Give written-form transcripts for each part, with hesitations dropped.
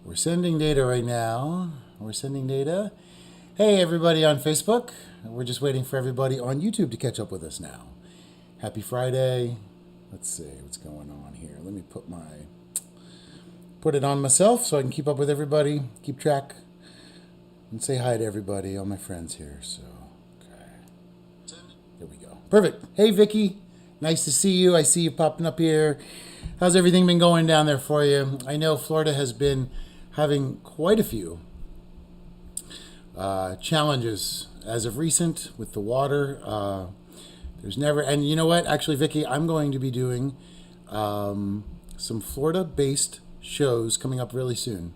We're sending data right now. We're sending data. Hey, everybody on Facebook. We're just waiting for everybody on YouTube to catch up with us now. Happy Friday. Let's see what's going on here. Let me put it on myself so I can keep up with everybody, keep track, and say hi to everybody, all my friends here. So, okay. There we go. Perfect. Hey, Vicky. Nice to see you. I see you popping up here. How's everything been going down there for you? I know Florida has been having quite a few challenges as of recent with the water. There's never, and you know what? Actually, Vicky, I'm going to be doing some Florida-based shows coming up really soon.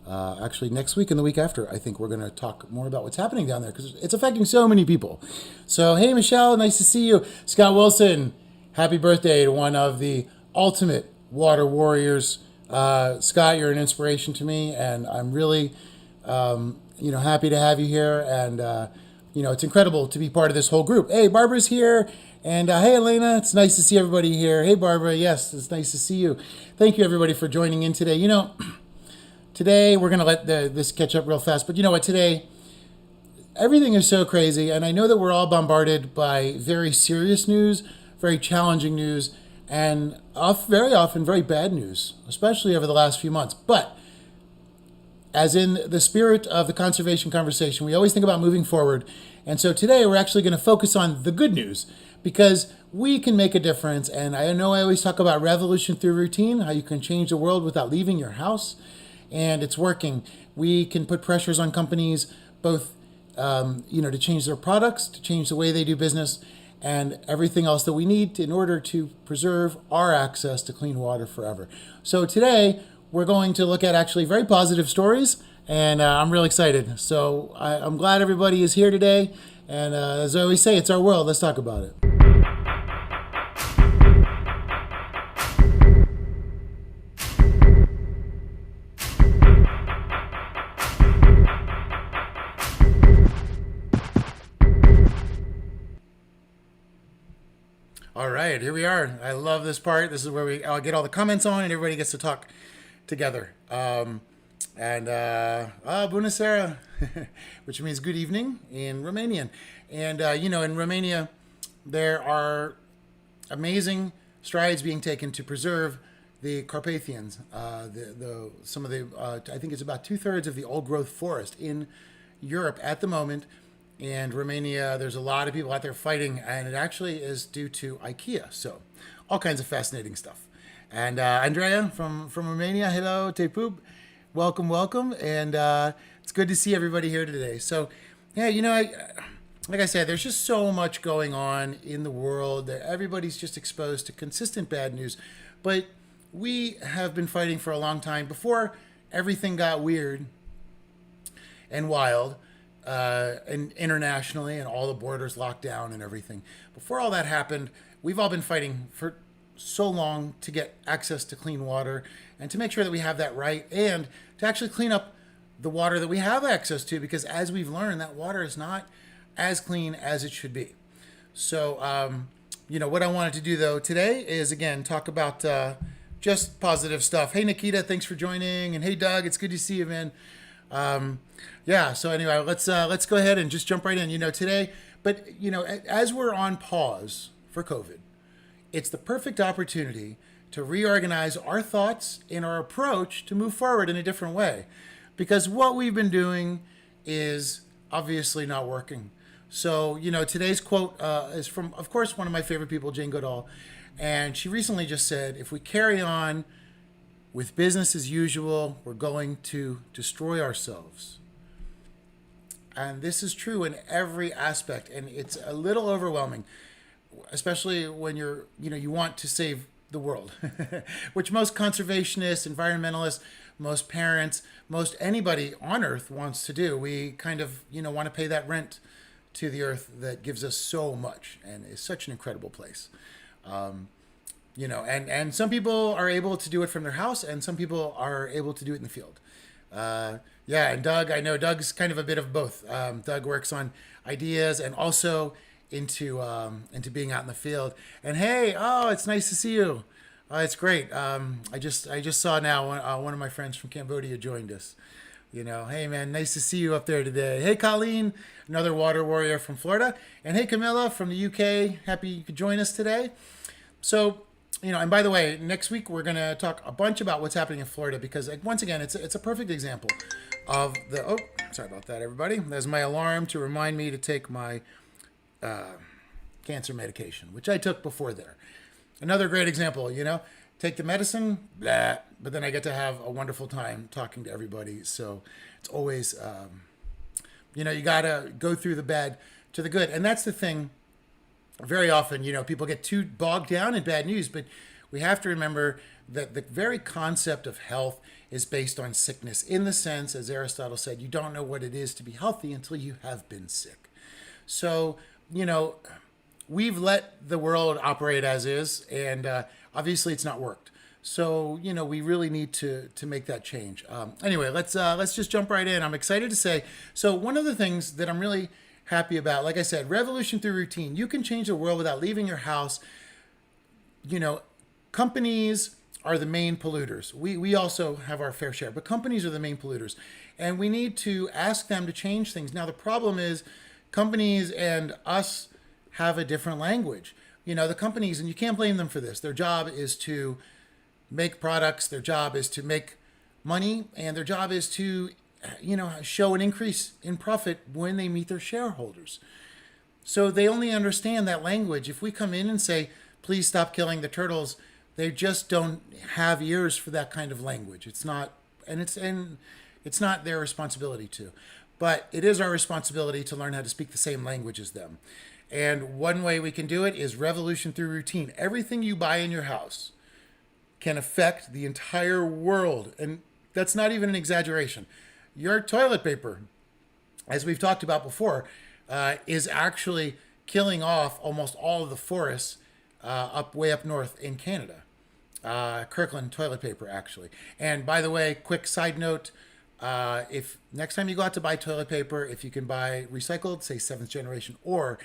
Actually, next week and the week after, I think we're going to talk more about what's happening down there because it's affecting so many people. So, hey, Michelle, nice to see you. Scott Wilson, happy birthday to one of the ultimate water warriors. Scott, you're an inspiration to me, and I'm really, happy to have you here. And, it's incredible to be part of this whole group. Hey, Barbara's here. And hey, Elena, it's nice to see everybody here. Hey, Barbara, yes, it's nice to see you. Thank you, everybody, for joining in today. Today we're going to let this catch up real fast. But you know what? Today, everything is so crazy. And I know that we're all bombarded by very serious news, very challenging news, and very often very bad news, especially over the last few months. But as in the spirit of the conservation conversation, we always think about moving forward. And so today we're actually going to focus on the good news because we can make a difference. And I know I always talk about revolution through routine, how you can change the world without leaving your house. And it's working. We can put pressures on companies, both, to change their products, to change the way they do business, and everything else that we need in order to preserve our access to clean water forever. So today, we're going to look at actually very positive stories, and I'm really excited. So I'm glad everybody is here today. And as I always say, it's our world. Let's talk about it. All right, here we are. I love this part. This is where I'll get all the comments on, and everybody gets to talk together. Bună seara, which means good evening in Romanian. And, in Romania, there are amazing strides being taken to preserve the Carpathians. I think it's about 2/3 of the old growth forest in Europe at the moment. And Romania, there's a lot of people out there fighting, and it actually is due to IKEA. So, all kinds of fascinating stuff. And Andrea from Romania, hello, te pup, welcome, and it's good to see everybody here today. So, yeah, like I said, there's just so much going on in the world that everybody's just exposed to consistent bad news. But we have been fighting for a long time before everything got weird and wild. And internationally, and all the borders locked down and everything. Before all that happened, we've all been fighting for so long to get access to clean water and to make sure that we have that right and to actually clean up the water that we have access to, because as we've learned, that water is not as clean as it should be. So, what I wanted to do though today is again talk about just positive stuff. Hey Nikita, thanks for joining, and hey Doug, it's good to see you, man. So anyway, let's go ahead and just jump right in. Today, but as we're on pause for COVID, it's the perfect opportunity to reorganize our thoughts and our approach to move forward in a different way, because what we've been doing is obviously not working. So today's quote is from, of course, one of my favorite people, Jane Goodall, and she recently just said, "If we carry on with business as usual, we're going to destroy ourselves." And this is true in every aspect. And it's a little overwhelming, especially when you want to save the world, which most conservationists, environmentalists, most parents, most anybody on earth wants to do. We kind of, want to pay that rent to the earth that gives us so much and is such an incredible place. And some people are able to do it from their house, and some people are able to do it in the field. And Doug, I know Doug's kind of a bit of both. Doug works on ideas and also into being out in the field. And hey, it's nice to see you. It's great. I just saw now one of my friends from Cambodia joined us. Hey man, nice to see you up there today. Hey Colleen, another water warrior from Florida, and hey Camilla from the UK. Happy you could join us today. So, and by the way, next week we're going to talk a bunch about what's happening in Florida because, like, once again, it's a perfect example of the. Oh, sorry about that, everybody. There's my alarm to remind me to take my cancer medication, which I took before there. Another great example, take the medicine, blah, but then I get to have a wonderful time talking to everybody. So it's always, you got to go through the bad to the good. And that's the thing. Very often, people get too bogged down in bad news, but we have to remember that the very concept of health is based on sickness in the sense, as Aristotle said, you don't know what it is to be healthy until you have been sick. So, we've let the world operate as is, and obviously it's not worked. So, we really need to make that change. Anyway, let's just jump right in. I'm excited to say, so one of the things that I'm really happy about, like I said, revolution through routine. You can change the world without leaving your house. Companies are the main polluters. We also have our fair share, but companies are the main polluters. And we need to ask them to change things. Now, the problem is companies and us have a different language. The companies, and you can't blame them for this, their job is to make products, their job is to make money, and their job is to show an increase in profit when they meet their shareholders. So they only understand that language. If we come in and say, please stop killing the turtles, they just don't have ears for that kind of language. It's not, and it's not their responsibility to. But it is our responsibility to learn how to speak the same language as them. And one way we can do it is revolution through routine. Everything you buy in your house can affect the entire world. And that's not even an exaggeration. Your toilet paper, as we've talked about before, is actually killing off almost all of the forests way up north in Canada. Kirkland toilet paper, actually. And by the way, quick side note, if next time you go out to buy toilet paper, if you can buy recycled, say 7th generation, or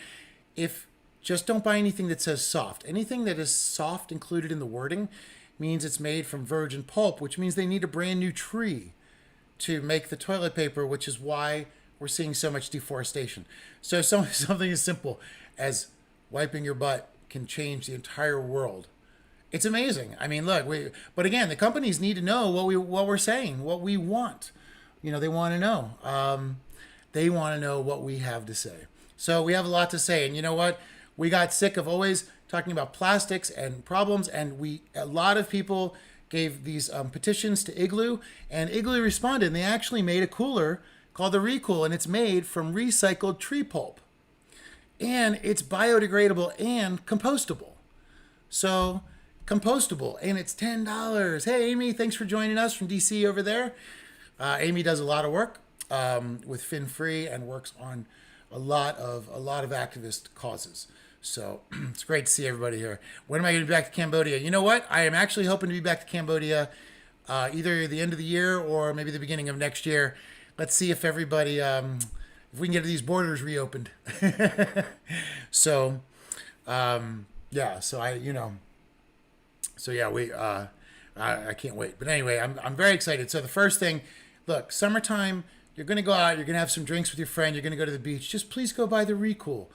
if just don't buy anything that says soft. Anything that is soft included in the wording means it's made from virgin pulp, which means they need a brand new tree to make the toilet paper, which is why we're seeing so much deforestation. So something as simple as wiping your butt can change the entire world. It's amazing. I mean, look, but again, the companies need to know what we're saying, what we want. They want to know. They want to know what we have to say. So we have a lot to say, and you know what? We got sick of always talking about plastics and problems, and a lot of people gave these petitions to Igloo, and Igloo responded, and they actually made a cooler called the Recool, and it's made from recycled tree pulp. And it's biodegradable and compostable. So, compostable, and it's $10. Hey, Amy, thanks for joining us from DC over there. Amy does a lot of work with FinFree and works on a lot of activist causes. So it's great to see everybody here. When am I going to be back to Cambodia? You know what? I am actually hoping to be back to Cambodia either the end of the year or maybe the beginning of next year. Let's see if everybody, if we can get these borders reopened. So, yeah. So I can't wait. But anyway, I'm very excited. So the first thing, look, summertime. You're going to go out. You're going to have some drinks with your friend. You're going to go to the beach. Just please go buy the Recool.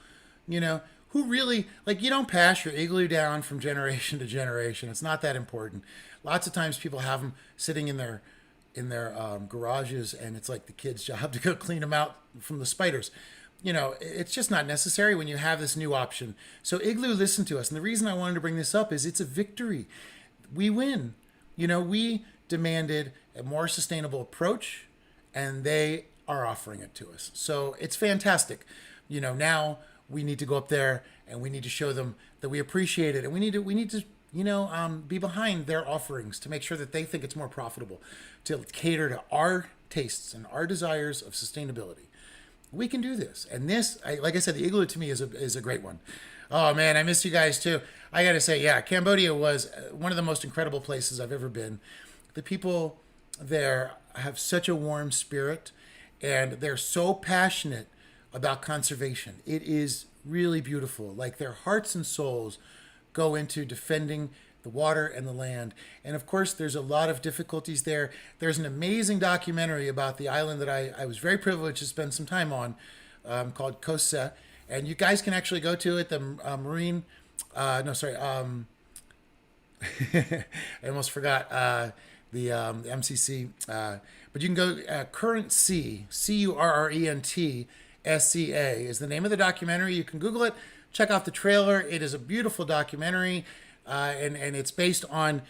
Who really, you don't pass your Igloo down from generation to generation. It's not that important. Lots of times people have them sitting in their garages, and it's like the kid's job to go clean them out from the spiders. It's just not necessary when you have this new option. So Igloo listened to us. And the reason I wanted to bring this up is it's a victory. We win. We demanded a more sustainable approach, and they are offering it to us. So it's fantastic. Now we need to go up there and we need to show them that we appreciate it, and we need to be behind their offerings to make sure that they think it's more profitable to cater to our tastes and our desires of sustainability. We can do this. And this, like I said, the Igloo to me is a great one. Oh man, I miss you guys too. I got to say, yeah, Cambodia was one of the most incredible places I've ever been. The people there have such a warm spirit, and they're so passionate about conservation. It is really beautiful. Like, their hearts and souls go into defending the water and the land. And of course, there's a lot of difficulties there. There's an amazing documentary about the island that I was very privileged to spend some time on, called Kosse. And you guys can actually go to it. The Marine, no, sorry, I almost forgot the MCC. But you can go Current Sea, CURRENTSCA is the name of the documentary. You can Google it, check out the trailer. It is a beautiful documentary, and it's based on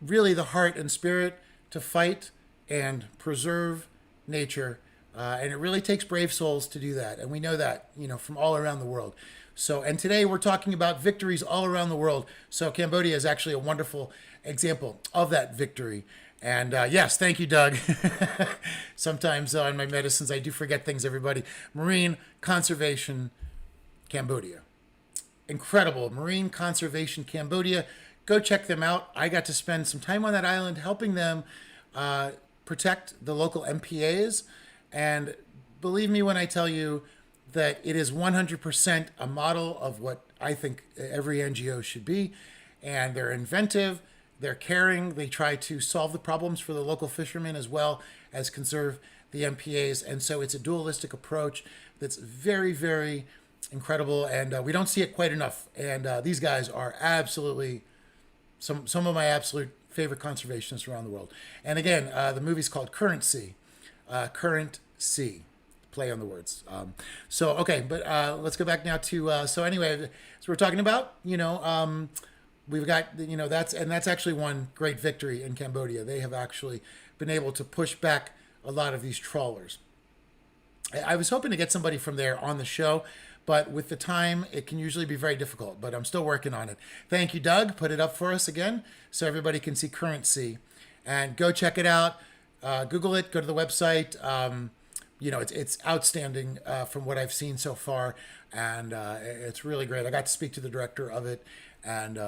really the heart and spirit to fight and preserve nature. And it really takes brave souls to do that. And we know that, from all around the world. So, and today we're talking about victories all around the world. So Cambodia is actually a wonderful example of that victory. And yes, thank you, Doug. Sometimes on my medicines, I do forget things, everybody. Marine Conservation Cambodia. Incredible. Marine Conservation Cambodia. Go check them out. I got to spend some time on that island helping them protect the local MPAs. And believe me when I tell you that it is 100% a model of what I think every NGO should be. And they're inventive, they're caring, they try to solve the problems for the local fishermen as well as conserve the MPAs. And so it's a dualistic approach that's very, very incredible. And we don't see it quite enough. And these guys are absolutely some of my absolute favorite conservationists around the world. And again, the movie's called Current Sea. Current Sea. Play on the words. Okay, but let's go back now to so anyway, so we're talking about we've got that's actually one great victory in Cambodia. They have actually been able to push back a lot of these trawlers. I was hoping to get somebody from there on the show, but with the time, it can usually be very difficult. But I'm still working on it. Thank you, Doug. Put it up for us again so everybody can see Current Sea, and go check it out. Google it. Go to the website. It's outstanding from what I've seen so far, and it's really great. I got to speak to the director of it, and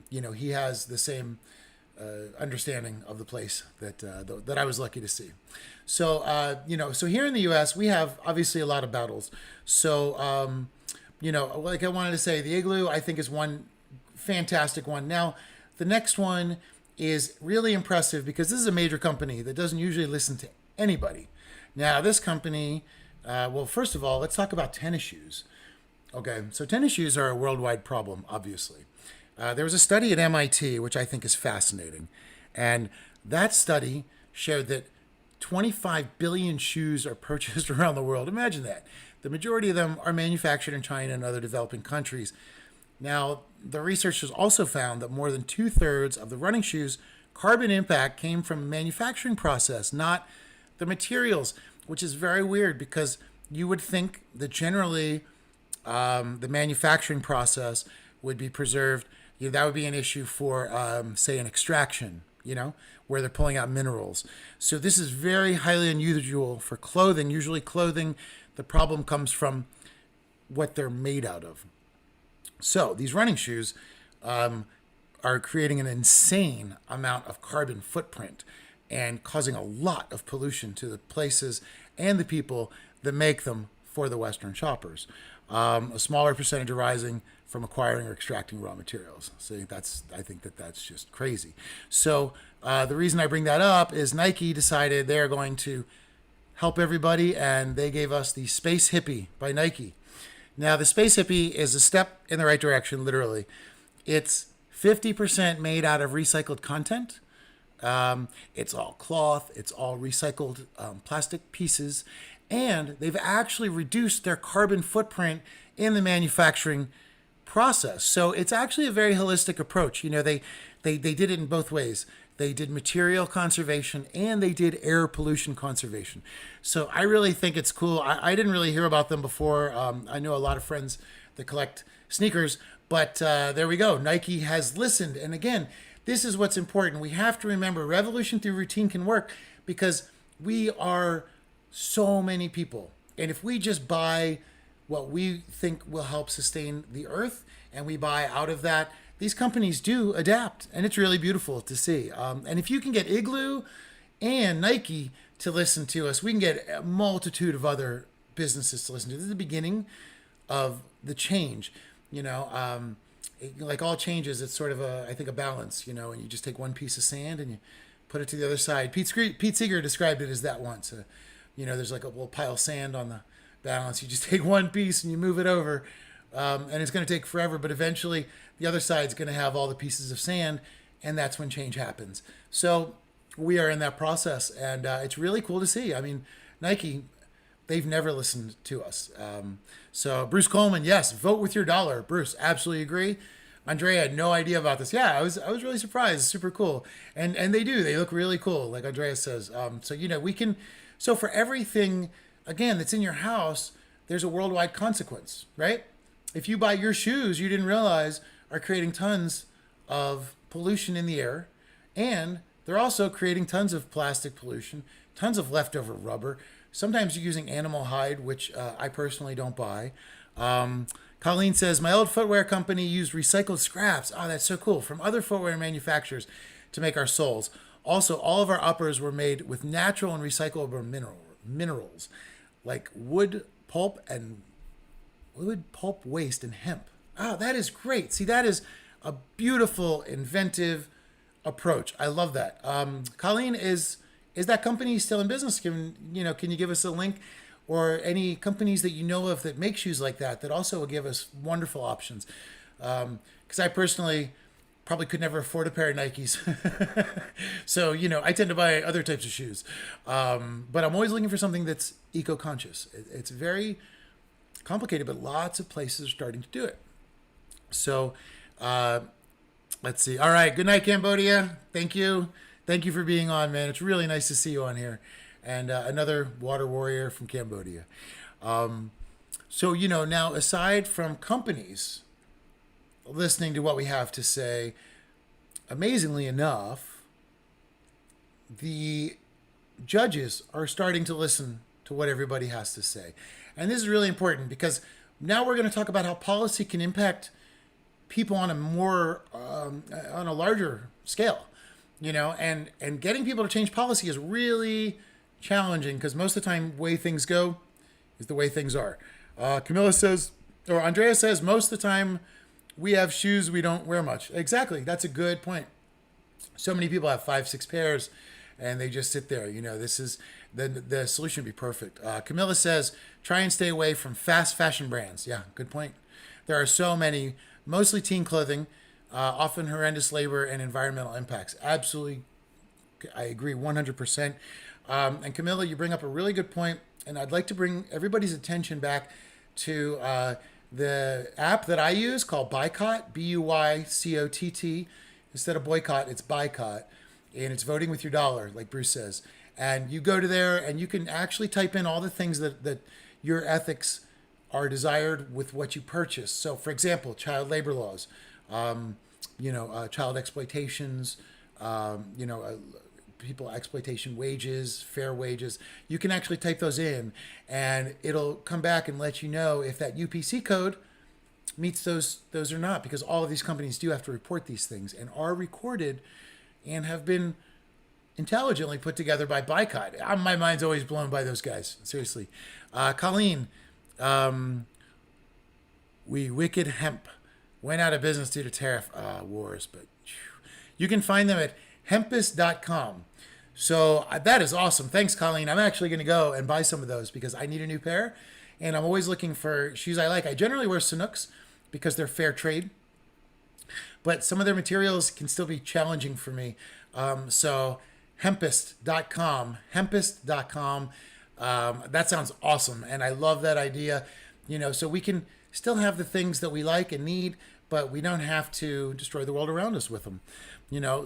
he has the same understanding of the place that I was lucky to see. So so here in the U.S. we have obviously a lot of battles. So like I wanted to say, the Igloo I think is one fantastic one. Now the next one is really impressive because this is a major company that doesn't usually listen to anybody. Now, this company, first of all, let's talk about tennis shoes. Okay, so tennis shoes are a worldwide problem, obviously. There was a study at MIT, which I think is fascinating. And that study showed that 25 billion shoes are purchased around the world. Imagine that. The majority of them are manufactured in China and other developing countries. Now, the researchers also found that more than 2/3 of the running shoes' carbon impact came from the manufacturing process, not the materials, which is very weird because you would think that generally the manufacturing process would be preserved. That would be an issue for, say, an extraction, where they're pulling out minerals. So this is very highly unusual for clothing. Usually clothing, the problem comes from what they're made out of. So these running shoes are creating an insane amount of carbon footprint and causing a lot of pollution to the places and the people that make them for the Western shoppers. A smaller percentage arising from acquiring or extracting raw materials. So I think that's just crazy. So the reason I bring that up is Nike decided they're going to help everybody, and they gave us the Space Hippie by Nike. Now, the Space Hippie is a step in the right direction, literally. It's 50% made out of recycled content. It's all cloth, it's all recycled plastic pieces, and they've actually reduced their carbon footprint in the manufacturing process. So it's actually a very holistic approach. They did it in both ways. They did material conservation and they did air pollution conservation. So I really think it's cool. I didn't really hear about them before. I know a lot of friends that collect sneakers, but there we go. Nike has listened. And again, this is what's important. We have to remember revolution through routine can work because we are so many people. And if we just buy what we think will help sustain the earth and we buy out of that, these companies do adapt. And it's really beautiful to see. And if you can get Igloo and Nike to listen to us, we can get a multitude of other businesses to listen to. This is the beginning of the change. like all changes, it's sort of I think a balance, and you just take one piece of sand and you put it to the other side. Pete Seeger described it as that once. There's like a little pile of sand on the balance. You just take one piece and you move it over, and it's going to take forever, but eventually the other side's going to have all the pieces of sand, and that's when change happens. So we are in that process, and it's really cool to see. I mean, Nike, they've never listened to us. So Bruce Coleman, yes, vote with your dollar. Bruce, absolutely agree. Andrea had no idea about this. Yeah, I was really surprised. It's super cool, and they do. They look really cool, like Andrea says. So we can. So for everything, again, that's in your house, there's a worldwide consequence, right? If you buy your shoes, you didn't realize are creating tons of pollution in the air, and they're also creating tons of plastic pollution, tons of leftover rubber. Sometimes you're using animal hide, which I personally don't buy. Colleen says, my old footwear company used recycled scraps. Oh, that's so cool. From other footwear manufacturers to make our soles. Also, all of our uppers were made with natural and recyclable minerals like wood pulp waste and hemp. Oh, that is great. See, that is a beautiful, inventive approach. I love that. Colleen, is that company still in business? Can you give us a link, or any companies that you know of that make shoes like that also will give us wonderful options? Because I personally probably could never afford a pair of Nikes. So, I tend to buy other types of shoes. But I'm always looking for something that's eco-conscious. It's very complicated, but lots of places are starting to do it. So, let's see. All right. Good night, Cambodia. Thank you. Thank you for being on, man. It's really nice to see you on here. And another water warrior from Cambodia. So, now aside from companies listening to what we have to say, amazingly enough, the judges are starting to listen to what everybody has to say. And this is really important because now we're going to talk about how policy can impact people on a larger scale, and getting people to change policy is really challenging because most of the time, the way things go is the way things are. Camilla says, or Andrea says, most of the time we have shoes we don't wear much. Exactly. That's a good point. So many people have 5-6 pairs and they just sit there. This is the solution would be perfect. Camilla says, try and stay away from fast fashion brands. Yeah, good point. There are so many, mostly teen clothing, often horrendous labor and environmental impacts. Absolutely. I agree 100%. And Camilla, you bring up a really good point, and I'd like to bring everybody's attention back to the app that I use called Buycott, Buycott. Instead of boycott, it's Buycott, and it's voting with your dollar, like Bruce says. And you go to there, and you can actually type in all the things that your ethics are desired with what you purchase. So, for example, child labor laws, child exploitations, people exploitation wages, fair wages. You can actually type those in and it'll come back and let you know if that UPC code meets those or not, because all of these companies do have to report these things and are recorded and have been intelligently put together by Buycott. My mind's always blown by those guys. Seriously. Colleen, we wicked hemp went out of business due to tariff wars, but you can find them at hempest.com. So that is awesome. Thanks, Colleen. I'm actually going to go and buy some of those because I need a new pair, and I'm always looking for shoes I like. I generally wear Sanuks because they're fair trade, but some of their materials can still be challenging for me. So hempest.com, that sounds awesome, and I love that idea. So we can still have the things that we like and need, but we don't have to destroy the world around us with them.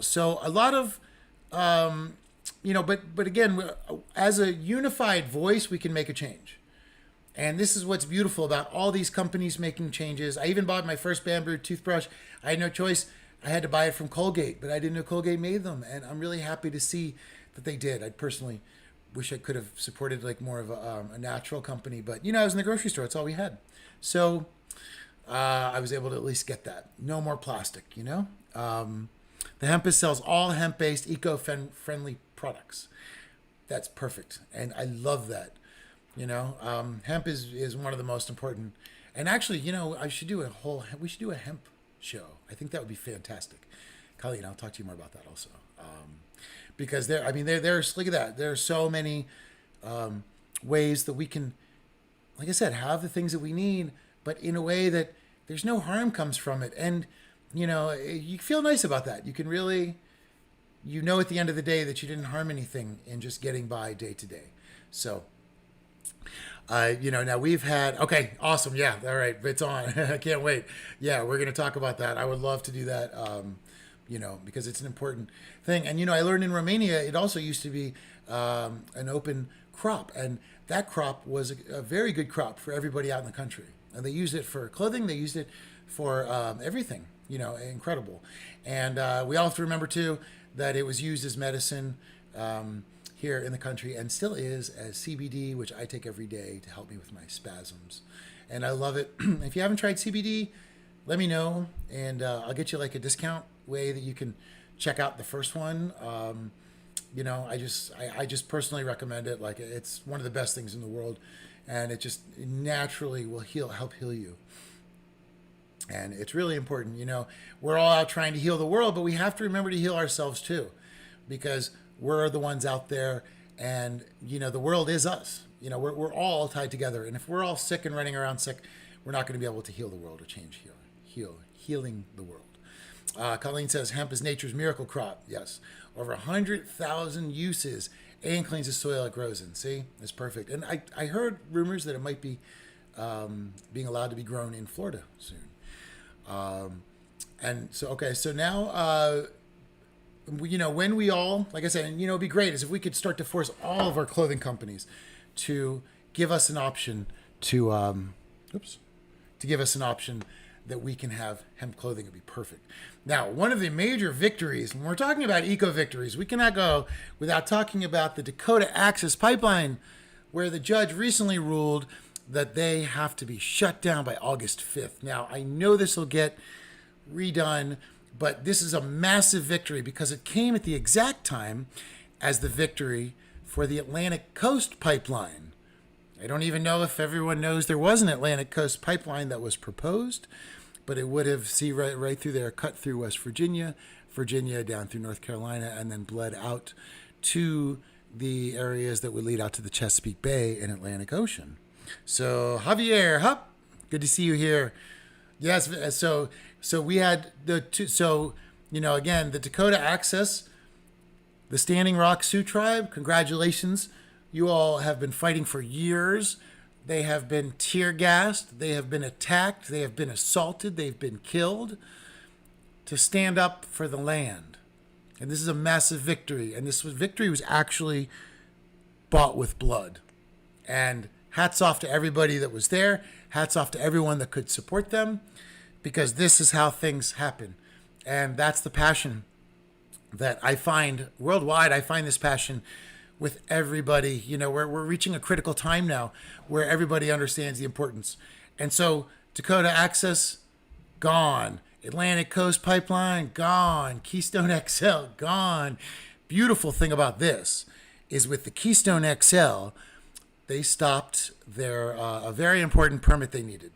So a lot of, but again, as a unified voice, we can make a change. And this is what's beautiful about all these companies making changes. I even bought my first bamboo toothbrush. I had no choice. I had to buy it from Colgate, but I didn't know Colgate made them. And I'm really happy to see that they did. I personally wish I could have supported like more of a natural company, but I was in the grocery store. It's all we had. So I was able to at least get that. No more plastic, The Hempest sells all hemp-based, eco-friendly products. That's perfect, and I love that. Hemp is one of the most important. And actually, we should do a hemp show. I think that would be fantastic. Colleen, I'll talk to you more about that also. Because there's look at that. There are so many ways that we can, like I said, have the things that we need, but in a way that there's no harm comes from it. And, you feel nice about that. You can really, at the end of the day that you didn't harm anything in just getting by day to day. So, now we've had, okay, awesome. Yeah. All right. It's on. I can't wait. Yeah. We're going to talk about that. I would love to do that. Because it's an important thing. And, I learned in Romania, it also used to be an open crop. And that crop was a very good crop for everybody out in the country. And they used it for clothing. They used it for everything, incredible. And we all have to remember, too, that it was used as medicine here in the country and still is as CBD, which I take every day to help me with my spasms. And I love it. If you haven't tried CBD, let me know, and I'll get you like a discount way that you can check out the first one. I just personally recommend it. Like, it's one of the best things in the world, and it just naturally will help heal you. And it's really important. We're all out trying to heal the world, but we have to remember to heal ourselves too, because we're the ones out there, and the world is us. We're all tied together, and if we're all sick and running around sick, we're not going to be able to heal the world or change healing the world. Colleen says hemp is nature's miracle crop. Yes, over 100,000 uses and cleans the soil it grows in. See, it's perfect. And I heard rumors that it might be being allowed to be grown in Florida soon. So now, when we all, like I said, and it'd be great is if we could start to force all of our clothing companies to give us an option to give us an option that we can have hemp clothing. Would be perfect. Now, one of the major victories, when we're talking about eco victories, we cannot go without talking about the Dakota Access Pipeline, where the judge recently ruled that they have to be shut down by August 5th. Now, I know this will get redone, but this is a massive victory because it came at the exact time as the victory for the Atlantic Coast Pipeline. I don't even know if everyone knows there was an Atlantic Coast Pipeline that was proposed, but it would have, right through there, cut through West Virginia, down through North Carolina, and then bled out to the areas that would lead out to the Chesapeake Bay and Atlantic Ocean. So Javier, good to see you here. Yes, so we had the two. So again, the Dakota Access, the Standing Rock Sioux Tribe. Congratulations, you all have been fighting for years. They have been tear gassed. They have been attacked. They have been assaulted. They've been killed to stand up for the land. And this is a massive victory. And victory was actually bought with blood. And hats off to everybody that was there. Hats off to everyone that could support them, because this is how things happen. And that's the passion that I find worldwide. I find this passion with everybody. We're reaching a critical time now where everybody understands the importance. And so Dakota Access, gone. Atlantic Coast Pipeline, gone. Keystone XL, gone. Beautiful thing about this is with the Keystone XL, they stopped their a very important permit they needed.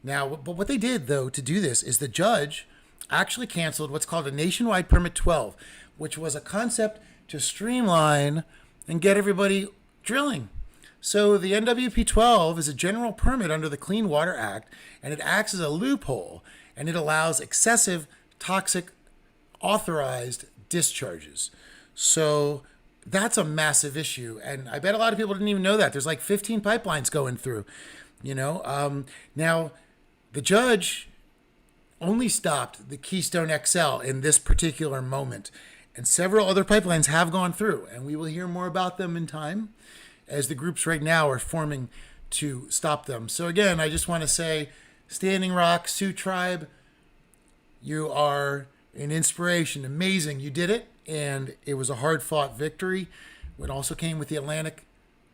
Now, but what they did, though, to do this is the judge actually canceled what's called a Nationwide Permit 12, which was a concept to streamline and get everybody drilling. So the NWP 12 is a general permit under the Clean Water Act, and it acts as a loophole, and it allows excessive toxic authorized discharges. So that's a massive issue, and I bet a lot of people didn't even know that. There's like 15 pipelines going through, Now, the judge only stopped the Keystone XL in this particular moment, and several other pipelines have gone through, and we will hear more about them in time as the groups right now are forming to stop them. So again, I just want to say, Standing Rock, Sioux Tribe, you are an inspiration. Amazing. You did it. And it was a hard-fought victory. It also came with the Atlantic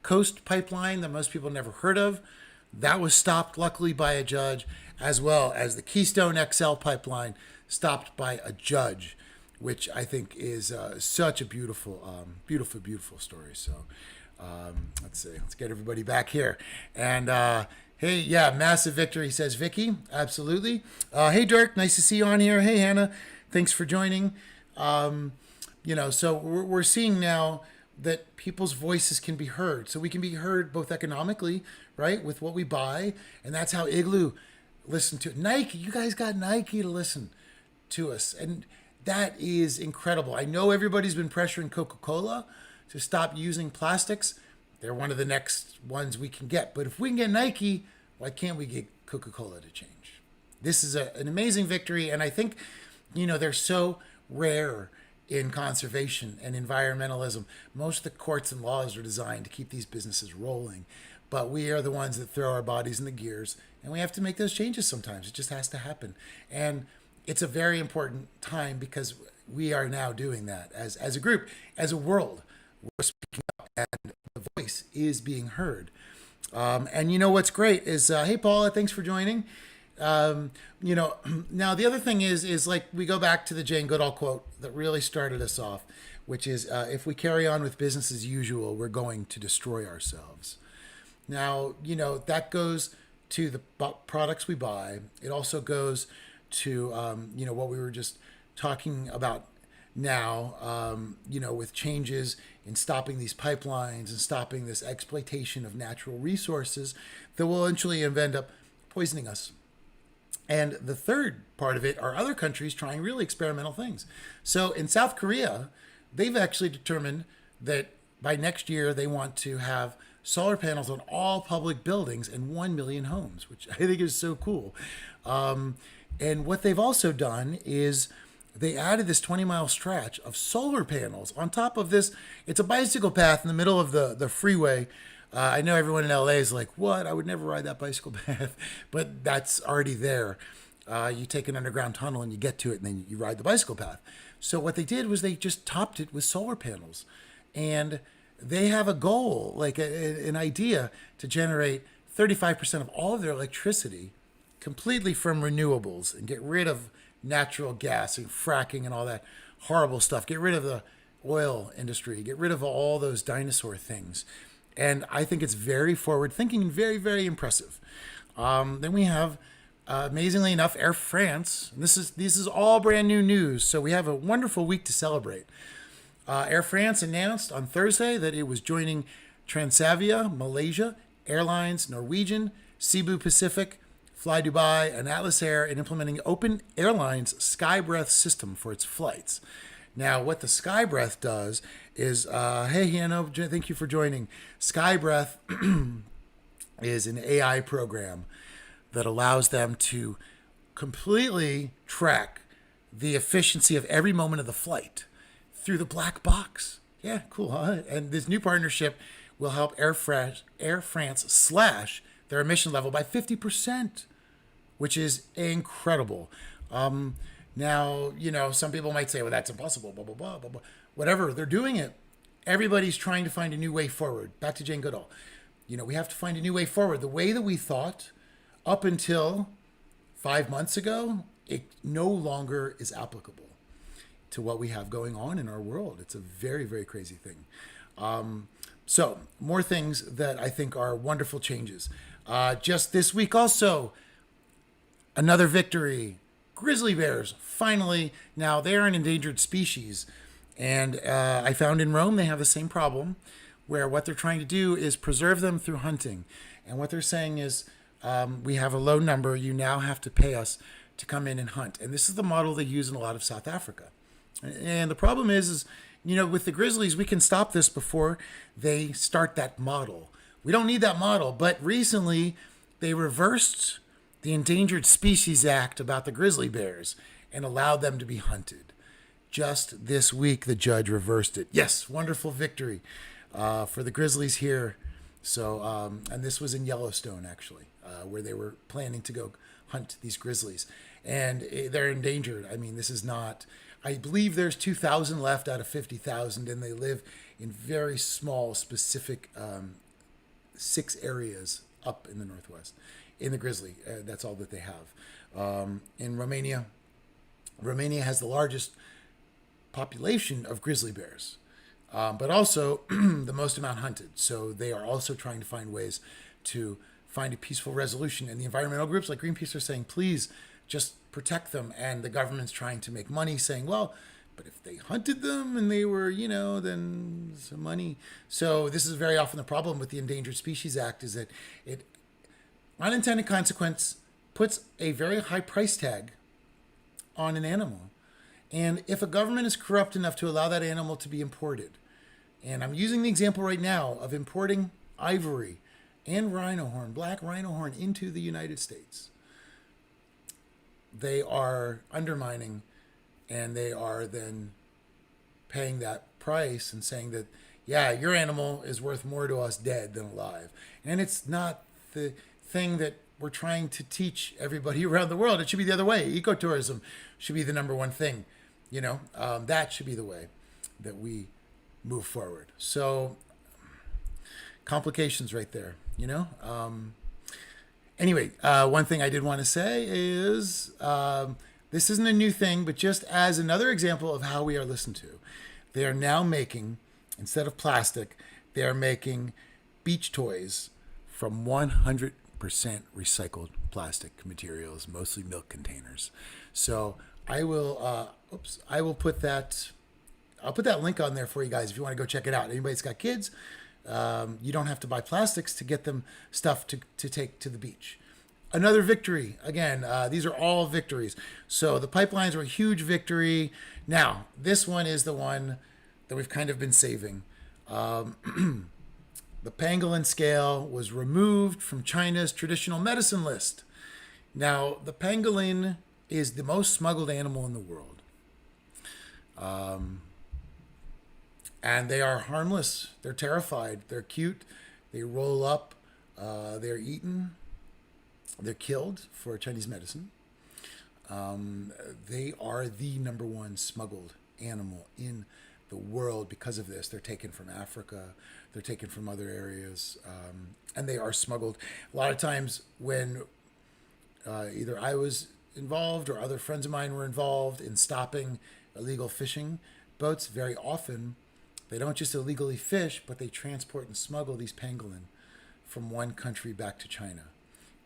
Coast Pipeline that most people never heard of. That was stopped, luckily, by a judge, as well as the Keystone XL Pipeline, stopped by a judge, which I think is such a beautiful story. So let's see. Let's get everybody back here. And Hey, yeah, massive victory, says Vicky. Absolutely. Hey, Dirk, nice to see you on here. Hey, Hannah, thanks for joining. Um, so we're seeing now that people's voices can be heard. So we can be heard both economically, right, with what we buy. And that's how Igloo listened to it. Nike, you guys got Nike to listen to us. And that is incredible. I know everybody's been pressuring Coca Cola to stop using plastics. They're one of the next ones we can get. But if we can get Nike, why can't we get Coca Cola to change? This is an amazing victory. And I think, they're so rare in conservation and environmentalism. Most of the courts and laws are designed to keep these businesses rolling. But we are the ones that throw our bodies in the gears, and we have to make those changes sometimes. It just has to happen. And it's a very important time because we are now doing that as a group, as a world. We're speaking up, and the voice is being heard. And what's great is, hey, Paula, thanks for joining. Now the other thing is like we go back to the Jane Goodall quote that really started us off, which is if we carry on with business as usual, we're going to destroy ourselves. Now, that goes to the products we buy. It also goes to, what we were just talking about now, with changes in stopping these pipelines and stopping this exploitation of natural resources that will eventually end up poisoning us. And the third part of it are other countries trying really experimental things. So in South Korea, they've actually determined that by next year they want to have solar panels on all public buildings and 1 million homes, which I think is so cool. And what they've also done is they added this 20-mile stretch of solar panels on top of this. It's a bicycle path in the middle of the freeway. I know everyone in LA is like, what? I would never ride that bicycle path. But that's already there. You take an underground tunnel and you get to it, and then you ride the bicycle path. So what they did was they just topped it with solar panels. And they have a goal, like an idea to generate 35% of all of their electricity completely from renewables and get rid of natural gas and fracking and all that horrible stuff. Get rid of the oil industry. Get rid of all those dinosaur things. And I think it's very forward thinking and very, very impressive. Then we have, amazingly enough, Air France. And this is all brand new news. So we have a wonderful week to celebrate. Air France announced on Thursday that it was joining Transavia, Malaysia Airlines, Norwegian, Cebu Pacific, Fly Dubai, and Atlas Air in implementing Open Airlines SkyBreath system for its flights. Now, what the SkyBreath does is, hey, Hannah, thank you for joining. SkyBreath is an AI program that allows them to completely track the efficiency of every moment of the flight through the black box. Yeah, cool, huh? And this new partnership will help Air France slash their emission level by 50%, which is incredible. Now, some people might say, well, that's impossible, blah, blah, blah, blah, blah. Whatever, they're doing it. Everybody's trying to find a new way forward. Back to Jane Goodall. We have to find a new way forward. The way that we thought up until 5 months ago, it no longer is applicable to what we have going on in our world. It's a very, very crazy thing. So more things that I think are wonderful changes. Just this week also, another victory. Grizzly bears, finally. Now, they're an endangered species. And I found in Rome they have the same problem, where what they're trying to do is preserve them through hunting. And what they're saying is, we have a low number. You now have to pay us to come in and hunt. And this is the model they use in a lot of South Africa. And the problem is, with the grizzlies, we can stop this before they start that model. We don't need that model. But recently, they reversed the Endangered Species Act about the grizzly bears and allowed them to be hunted. Just this week, the judge reversed it. Yes, wonderful victory for the grizzlies here. So, and this was in Yellowstone, actually, where they were planning to go hunt these grizzlies. And they're endangered. I mean, this is not... I believe there's 2,000 left out of 50,000, and they live in very small, specific 6 areas up in the Northwest. In the grizzly, that's all that they have. In Romania has the largest population of grizzly bears, but also the most amount hunted. So they are also trying to find ways to find a peaceful resolution. And the environmental groups like Greenpeace are saying, please just protect them. And the government's trying to make money, saying, well, but if they hunted them and they were, then some money. So this is very often the problem with the Endangered Species Act, is that it, unintended consequence, puts a very high price tag on an animal. And if a government is corrupt enough to allow that animal to be imported, and I'm using the example right now of importing ivory and rhino horn, black rhino horn, into the United States, they are undermining, and they are then paying that price and saying that, yeah, your animal is worth more to us dead than alive. And it's not the thing that we're trying to teach everybody around the world. It should be the other way. Ecotourism should be the number one thing. That should be the way that we move forward. So complications right there, Anyway, one thing I did want to say is this isn't a new thing, but just as another example of how we are listened to, they are now making, instead of plastic, they are making beach toys from 100% recycled plastic materials, mostly milk containers. So I will, I'll put that link on there for you guys if you want to go check it out. Anybody's got kids, you don't have to buy plastics to get them stuff to take to the beach. Another victory. Again, these are all victories. So the pipelines were a huge victory. Now, this one is the one that we've kind of been saving. The pangolin scale was removed from China's traditional medicine list. Now, the pangolin is the most smuggled animal in the world. And they are harmless. They're terrified. They're cute. They roll up. They're eaten. They're killed for Chinese medicine. They are the number one smuggled animal in the world because of this. They're taken from Africa. They're taken from other areas. And they are smuggled. A lot of times when either I was involved or other friends of mine were involved in stopping illegal fishing boats, very often they don't just illegally fish, but they transport and smuggle these pangolin from one country back to China,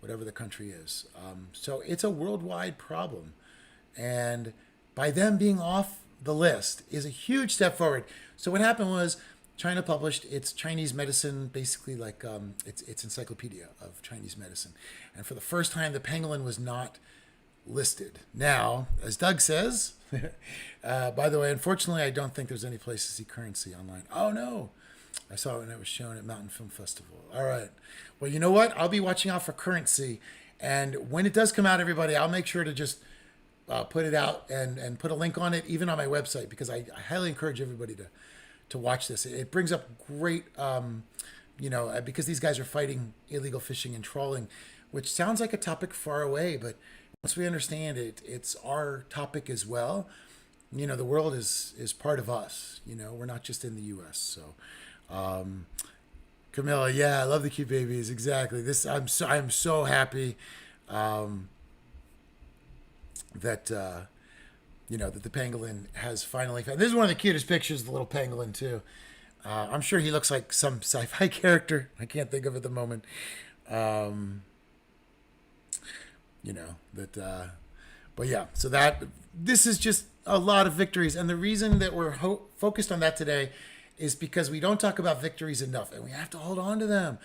whatever the country is. So it's a worldwide problem. And by them being off the list is a huge step forward. So what happened was China published its Chinese medicine, basically like its encyclopedia of Chinese medicine. And for the first time, the pangolin was not listed. Now, as Doug says, by the way, unfortunately, I don't think there's any place to see currency online. Oh, no. I saw it when it was shown at Mountain Film Festival. All right. Well, you know what? I'll be watching out for currency. And when it does come out, everybody, I'll make sure to just put it out and put a link on it, even on my website, because I highly encourage everybody to watch this. It brings up great, because these guys are fighting illegal fishing and trawling, which sounds like a topic far away, but once we understand it, it's our topic as well. The world is part of us. We're not just in the U.S. So, Camilla, yeah, I love the cute babies. Exactly. I'm so happy that that the pangolin has finally found. This is one of the cutest pictures, the little pangolin too. I'm sure he looks like some sci-fi character. I can't think of it at the moment. But yeah, so this is just a lot of victories. And the reason that we're focused on that today is because we don't talk about victories enough, and we have to hold on to them.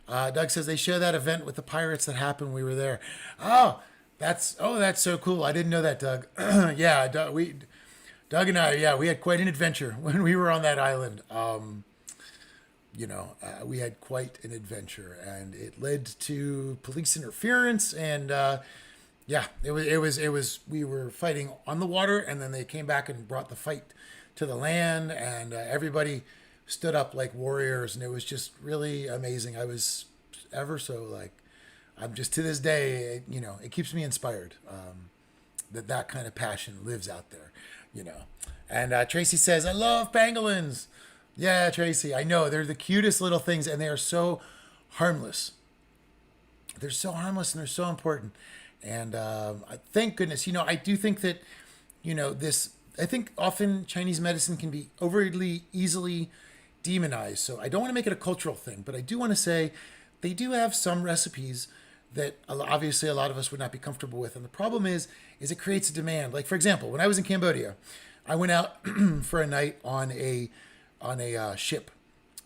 Doug says they share that event with the pirates that happened. We were there. Oh, that's so cool. I didn't know that, Doug. Yeah, Doug and I, we had quite an adventure when we were on that island. We had quite an adventure, and it led to police interference, and it was. We were fighting on the water, and then they came back and brought the fight to the land, and everybody stood up like warriors, and it was just really amazing. I was ever so I'm just to this day, it keeps me inspired. That kind of passion lives out there, And Tracy says, I love pangolins. Yeah, Tracy, I know. They're the cutest little things, and they are so harmless. They're so harmless, and they're so important. And thank goodness, I do think that, I think often Chinese medicine can be overly easily demonized. So I don't want to make it a cultural thing, but I do want to say they do have some recipes that obviously a lot of us would not be comfortable with. And the problem is it creates a demand. Like, for example, when I was in Cambodia, I went out for a night on a ship,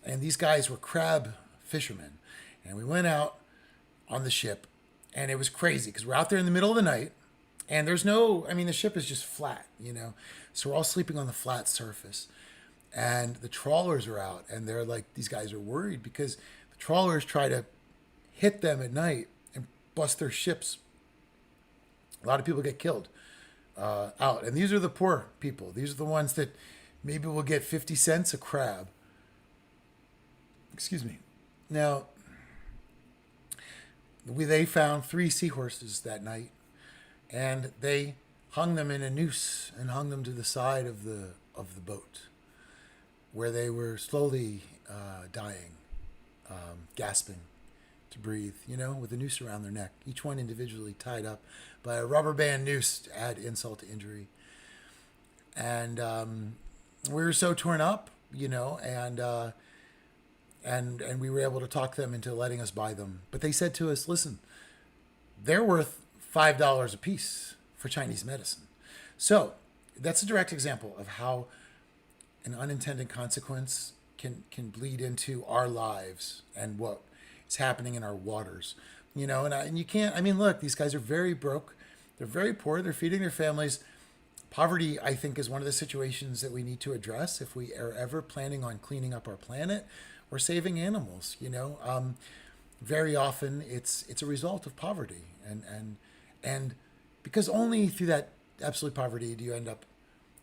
and these guys were crab fishermen, and we went out on the ship, and it was crazy because we're out there in the middle of the night, and there's no, I mean, the ship is just flat, so we're all sleeping on the flat surface, and the trawlers are out, and they're like, these guys are worried because the trawlers try to hit them at night and bust their ships. A lot of people get killed out, and these are the poor people. These are the ones that maybe will get 50 cents a crab. Excuse me. Now, they found 3 seahorses that night, and they hung them in a noose and hung them to the side of the boat, where they were slowly dying, gasping to breathe, with a noose around their neck, each one individually tied up by a rubber band noose to add insult to injury. And we were so torn up, and we were able to talk them into letting us buy them. But they said to us, listen, they're worth $5 a piece for Chinese medicine. So that's a direct example of how an unintended consequence can bleed into our lives and what is happening in our waters. And you can't, I mean, look, these guys are very broke. They're very poor. They're feeding their families. Poverty, I think, is one of the situations that we need to address if we are ever planning on cleaning up our planet or saving animals. Very often it's a result of poverty, and because only through that absolute poverty do you end up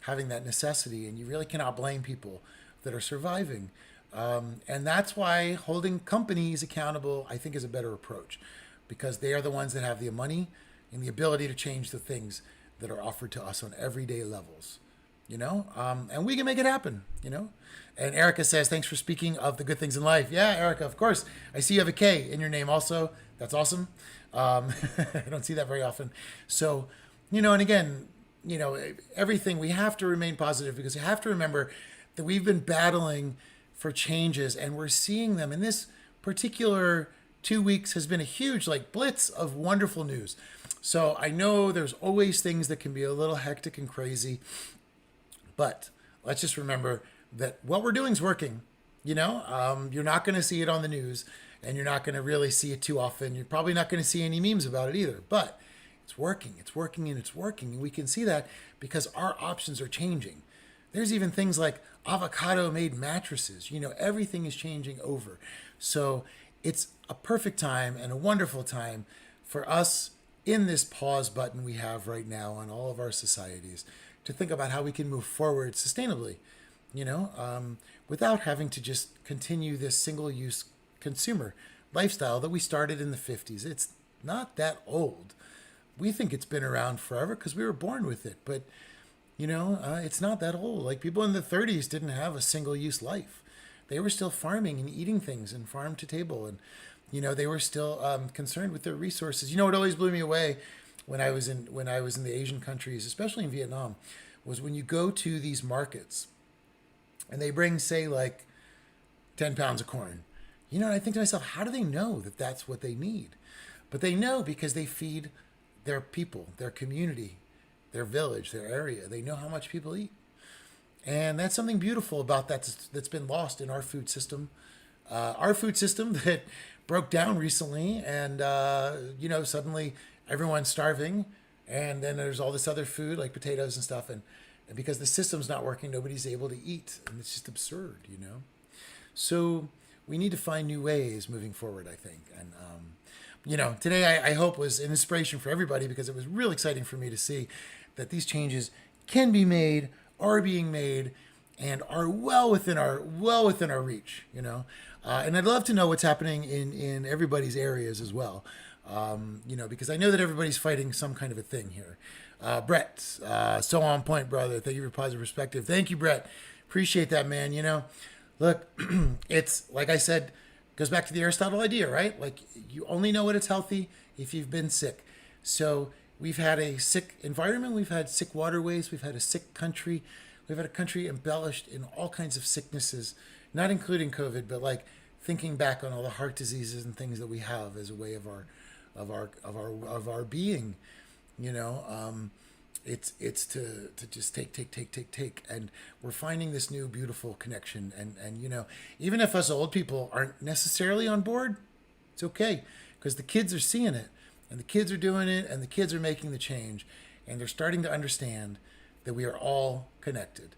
having that necessity, and you really cannot blame people that are surviving. And that's why holding companies accountable, I think, is a better approach, because they are the ones that have the money and the ability to change the things that are offered to us on everyday levels, and we can make it happen, And Erica says, thanks for speaking of the good things in life. Yeah, Erica, of course. I see you have a K in your name also. That's awesome. I don't see that very often. So, and again, everything, we have to remain positive, because you have to remember that we've been battling for changes, and we're seeing them. And this particular 2 weeks has been a huge blitz of wonderful news. So I know there's always things that can be a little hectic and crazy, but let's just remember that what we're doing is working. You're not going to see it on the news, and you're not going to really see it too often. You're probably not going to see any memes about it either, but it's working, and it's working. And we can see that because our options are changing. There's even things like avocado-made mattresses. Everything is changing over. So it's a perfect time and a wonderful time for us in this pause button we have right now on all of our societies to think about how we can move forward sustainably, without having to just continue this single-use consumer lifestyle that we started in the 50s. It's not that old. We think it's been around forever because we were born with it, but it's not that old. People in the 30s didn't have a single-use life. They were still farming and eating things and farm to table, and they were still concerned with their resources. What always blew me away when I was in the Asian countries, especially in Vietnam, was when you go to these markets and they bring, say, 10 pounds of corn. And I think to myself, how do they know that that's what they need? But they know because they feed their people, their community, their village, their area. They know how much people eat. And that's something beautiful about that's been lost in our food system. Our food system that broke down recently, and suddenly everyone's starving, and then there's all this other food like potatoes and stuff, and because the system's not working, nobody's able to eat, and it's just absurd. So we need to find new ways moving forward, I think. And today I hope was an inspiration for everybody, because it was really exciting for me to see that these changes can be made, are being made, and are well within our reach. And I'd love to know what's happening in everybody's areas as well. Because I know that everybody's fighting some kind of a thing here. Brett, so on point, brother. Thank you for positive perspective. Thank you, Brett. Appreciate that, man. Look, it's like I said, goes back to the Aristotle idea, right? You only know when it's healthy if you've been sick. So we've had a sick environment, we've had sick waterways, we've had a sick country, we've had a country embellished in all kinds of sicknesses, not including COVID, but thinking back on all the heart diseases and things that we have as a way of our being, you know. It's to just take, and we're finding this new beautiful connection, and you know, even if us old people aren't necessarily on board, it's okay, because the kids are seeing it, and the kids are doing it, and the kids are making the change, and they're starting to understand that we are all connected.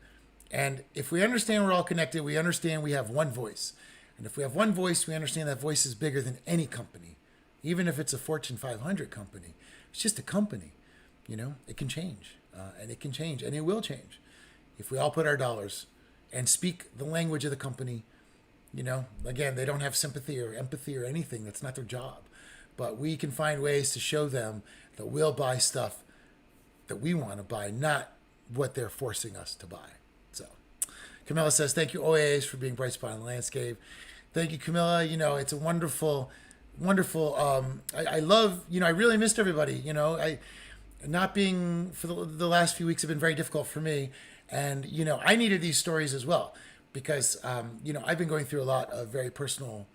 And if we understand we're all connected, we understand we have one voice. And if we have one voice, we understand that voice is bigger than any company, even if it's a Fortune 500 company. It's just a company. You know, it can change, and it can change, and it will change if we all put our dollars and speak the language of the company. You know, again, they don't have sympathy or empathy or anything. That's not their job. But we can find ways to show them that we'll buy stuff that we want to buy, not what they're forcing us to buy. So Camilla says, thank you, OAAs, for being bright spot in the landscape. Thank you, Camilla. You know, it's a wonderful. I love, you know, I really missed everybody. You know, not being for the last few weeks have been very difficult for me. And, you know, I needed these stories as well because, you know, I've been going through a lot of very personal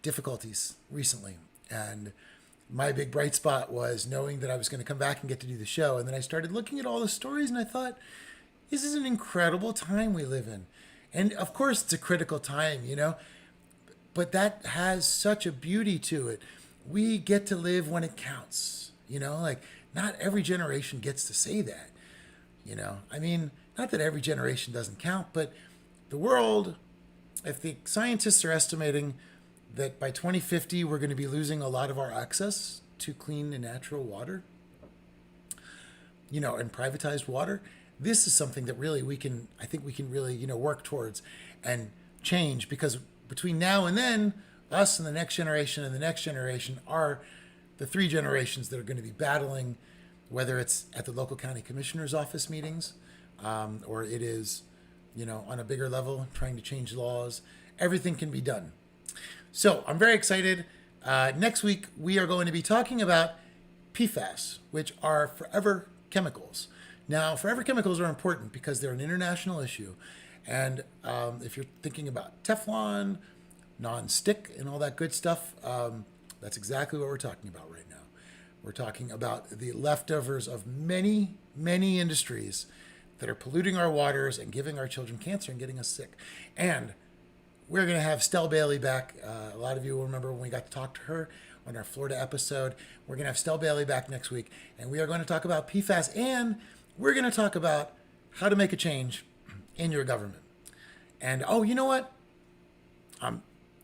difficulties recently. And my big bright spot was knowing that I was going to come back and get to do the show. And then I started looking at all the stories and I thought, this is an incredible time we live in. And of course it's a critical time, you know, but that has such a beauty to it. We get to live when it counts, you know, like not every generation gets to say that, you know. I mean, not that every generation doesn't count, but the world, if the scientists are estimating that by 2050 we're going to be losing a lot of our access to clean and natural water, you know, and privatized water, this is something that really I think we can really, you know, work towards and change, because between now and then, us and the next generation and the next generation are the three generations that are going to be battling, whether it's at the local county commissioner's office meetings, or it is, you know, on a bigger level, trying to change laws. Everything can be done. So I'm very excited. Next week, we are going to be talking about PFAS, which are forever chemicals. Now, forever chemicals are important because they're an international issue. And if you're thinking about Teflon, non-stick, and all that good stuff, that's exactly what we're talking about right now. We're talking about the leftovers of many, many industries that are polluting our waters and giving our children cancer and getting us sick. And we're going to have Stell Bailey back. A lot of you will remember when we got to talk to her on our Florida episode. We're going to have Stell Bailey back next week. And we are going to talk about PFAS, and we're going to talk about how to make a change in your government. And oh, you know what?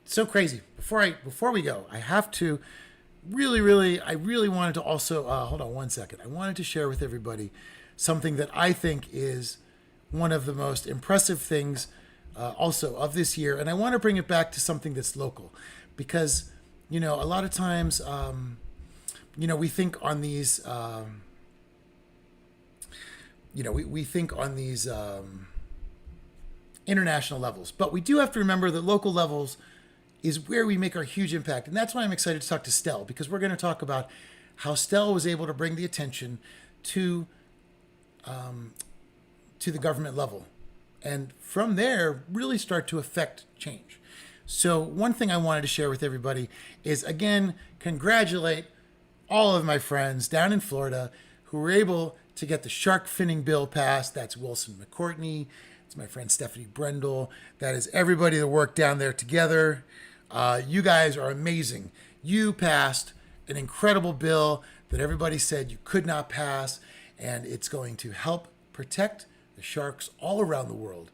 So crazy. Before we go, I have to I really wanted to also hold on one second. I wanted to share with everybody something that I think is one of the most impressive things also of this year, and I want to bring it back to something that's local, because you know, a lot of times you know, we think on these you know, we think on these international levels, but we do have to remember that local levels is where we make our huge impact. And that's why I'm excited to talk to Stell, because we're going to talk about how Stell was able to bring the attention to the government level, and from there really start to affect change. So one thing I wanted to share with everybody is, again, congratulate all of my friends down in Florida who were able to get the shark finning bill passed. That's Wilson McCourtney. It's my friend Stephanie Brendel. That is everybody that worked down there together. You guys are amazing. You passed an incredible bill that everybody said you could not pass, and it's going to help protect the sharks all around the world.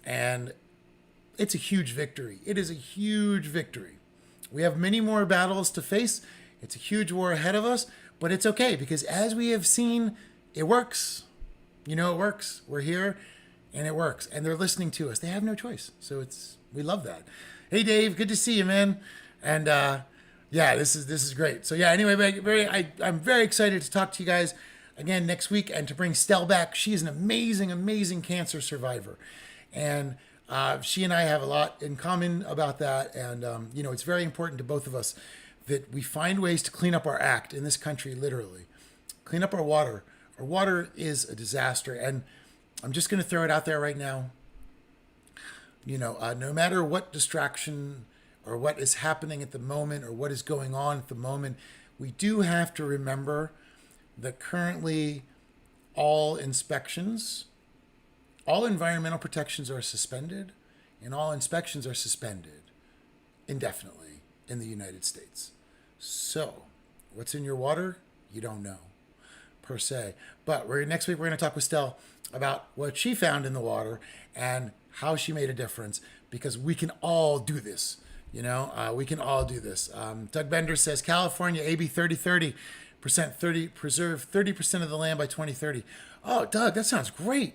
And it's a huge victory. It is a huge victory. We have many more battles to face. It's a huge war ahead of us, but it's okay, because as we have seen, it works. You know, it works. We're here and it works, and they're listening to us. They have no choice. So we love that. Hey Dave, good to see you, man. And yeah, this is great. So yeah, anyway, I'm very excited to talk to you guys again next week and to bring Stell back. She is an amazing, amazing cancer survivor, and she and I have a lot in common about that. And you know, it's very important to both of us that we find ways to clean up our act in this country. Literally, clean up our water. Our water is a disaster, and I'm just going to throw it out there right now. You know, no matter what distraction or what is happening at the moment or what is going on at the moment, we do have to remember that currently all inspections, all environmental protections are suspended, and all inspections are suspended indefinitely in the United States. So, what's in your water? You don't know, per se. But next week we're going to talk with Stell about what she found in the water and how she made a difference, because we can all do this. We can all do this. Doug Bender says California AB 3030 preserve 30% of the land by 2030. Oh, Doug, that sounds great.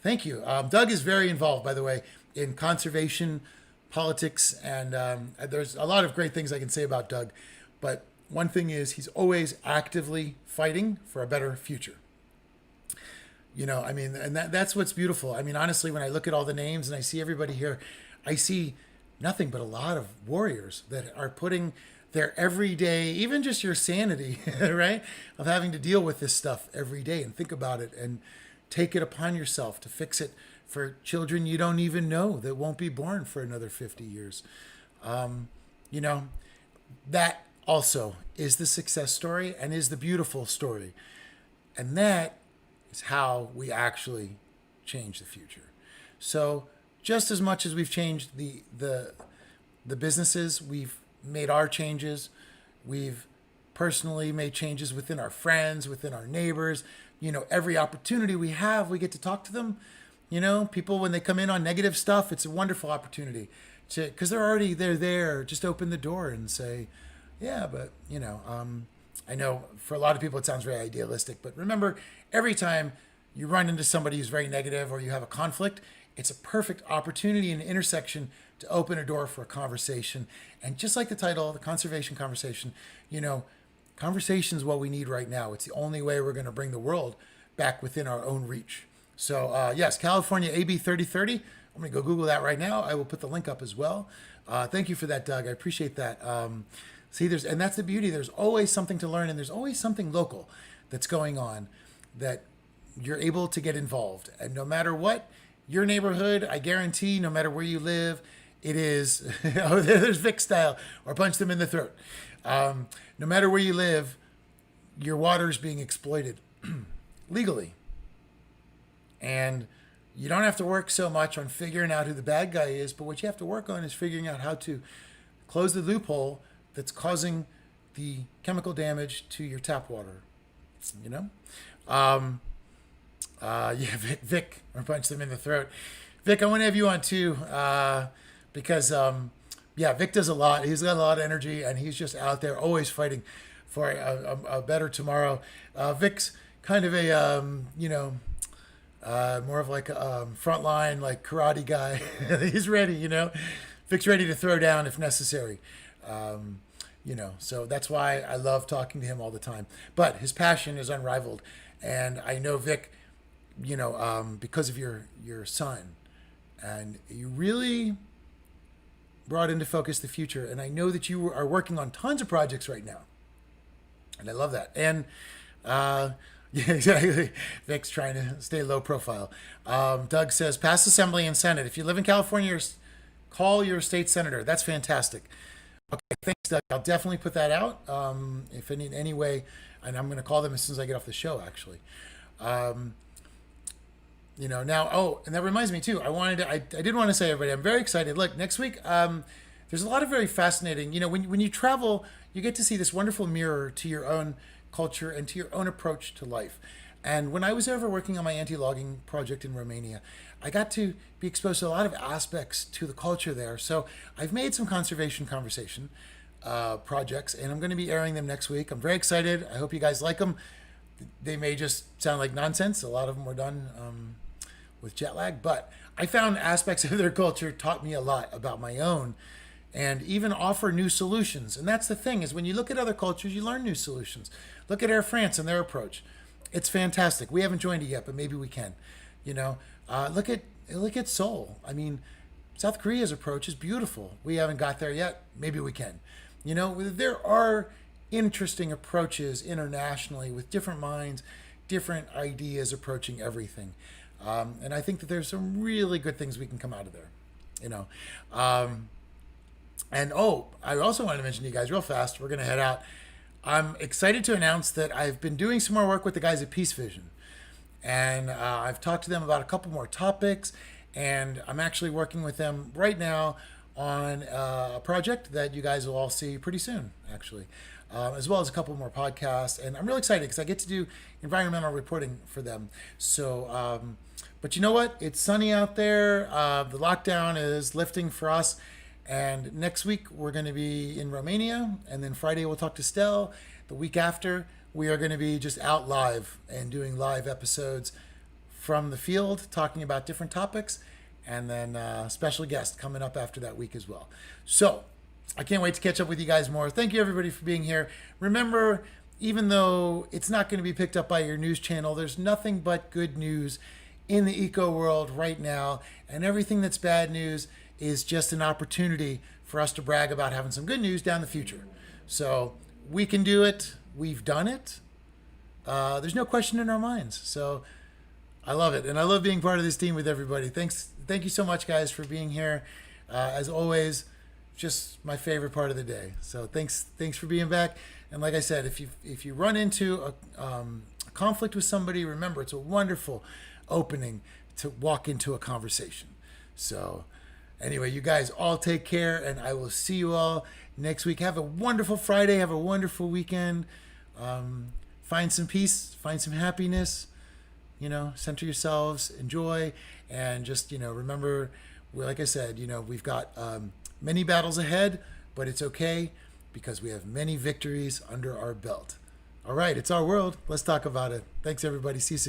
Thank you. Doug is very involved, by the way, in conservation, politics, and there's a lot of great things I can say about Doug. But one thing is he's always actively fighting for a better future. And that's what's beautiful. I mean, honestly, when I look at all the names and I see everybody here, I see nothing but a lot of warriors that are putting their everyday, even just your sanity, right, of having to deal with this stuff every day and think about it and take it upon yourself to fix it for children you don't even know that won't be born for another 50 years. That also is the success story and is the beautiful story. And that is how we actually change the future. So just as much as we've changed the businesses, we've made our changes. We've personally made changes within our friends, within our neighbors. Every opportunity we have, we get to talk to them. People, when they come in on negative stuff, it's a wonderful opportunity because they're there. Just open the door and say, yeah, but I know for a lot of people it sounds very idealistic, but remember, every time you run into somebody who's very negative or you have a conflict, it's a perfect opportunity and intersection to open a door for a conversation. And just like the title, the conservation conversation, conversation is what we need right now. It's the only way we're going to bring the world back within our own reach. So yes, California AB 3030. I'm going to go Google that right now. I will put the link up as well. Thank you for that, Doug. I appreciate that. And that's the beauty. There's always something to learn, and there's always something local that's going on that you're able to get involved. And no matter what, your neighborhood, I guarantee, no matter where you live, it is, oh, there's Vic style, or punch them in the throat. No matter where you live, your water is being exploited legally. And you don't have to work so much on figuring out who the bad guy is, but what you have to work on is figuring out how to close the loophole that's causing the chemical damage to your tap water. Vic, or punch them in the throat. Vic, I want to have you on too, because Vic does a lot. He's got a lot of energy, and he's just out there always fighting for a better tomorrow. Vic's kind of a more of like a frontline, like karate guy. He's ready, Vic's ready to throw down if necessary. So that's why I love talking to him all the time. But his passion is unrivaled, and I know Vic, because of your son, and you really brought into focus the future. And I know that you are working on tons of projects right now, and I love that. And yeah, exactly. Vic's trying to stay low profile. Doug says, pass Assembly and Senate. If you live in California, call your state senator. That's fantastic. Okay, thanks, Doug. I'll definitely put that out if in any way, and I'm going to call them as soon as I get off the show, actually. Now, and that reminds me, too. I did want to say, everybody, I'm very excited. Look, next week, there's a lot of very fascinating, when you travel, you get to see this wonderful mirror to your own culture and to your own approach to life. And when I was ever working on my anti-logging project in Romania, I got to be exposed to a lot of aspects to the culture there. So I've made some conservation conversation projects, and I'm going to be airing them next week. I'm very excited. I hope you guys like them. They may just sound like nonsense. A lot of them were done with jet lag, but I found aspects of their culture taught me a lot about my own, and even offer new solutions. And that's the thing, is when you look at other cultures, you learn new solutions. Look at Air France and their approach. It's fantastic. We haven't joined it yet, but maybe we can. Look at Seoul. I mean, South Korea's approach is beautiful. We haven't got there yet. Maybe we can. There are interesting approaches internationally with different minds, different ideas approaching everything. And I think that there's some really good things we can come out of there. And oh, I also wanted to mention to you guys real fast. We're going to head out. I'm excited to announce that I've been doing some more work with the guys at Peace Vision, and I've talked to them about a couple more topics. And I'm actually working with them right now on a project that you guys will all see pretty soon, actually, as well as a couple more podcasts. And I'm really excited because I get to do environmental reporting for them. So, but you know what? It's sunny out there. The lockdown is lifting for us. And next week we're going to be in Romania, and then Friday we'll talk to Stell. The week after we are going to be just out live and doing live episodes from the field, talking about different topics, and then special guest coming up after that week as well. So I can't wait to catch up with you guys more. Thank you everybody for being here. Remember, even though it's not going to be picked up by your news channel, there's nothing but good news in the eco world right now, and everything that's bad news is just an opportunity for us to brag about having some good news down the future. So we can do it. We've done it. There's no question in our minds. So I love it. And I love being part of this team with everybody. Thank you so much, guys, for being here. As always, just my favorite part of the day. So thanks for being back. And like I said, if you run into a conflict with somebody, remember, it's a wonderful opening to walk into a conversation. So anyway, you guys all take care, and I will see you all next week. Have a wonderful Friday. Have a wonderful weekend. Find some peace. Find some happiness. Center yourselves. Enjoy. And just, remember, like I said, we've got many battles ahead, but it's okay because we have many victories under our belt. All right, it's our world. Let's talk about it. Thanks, everybody. See you soon.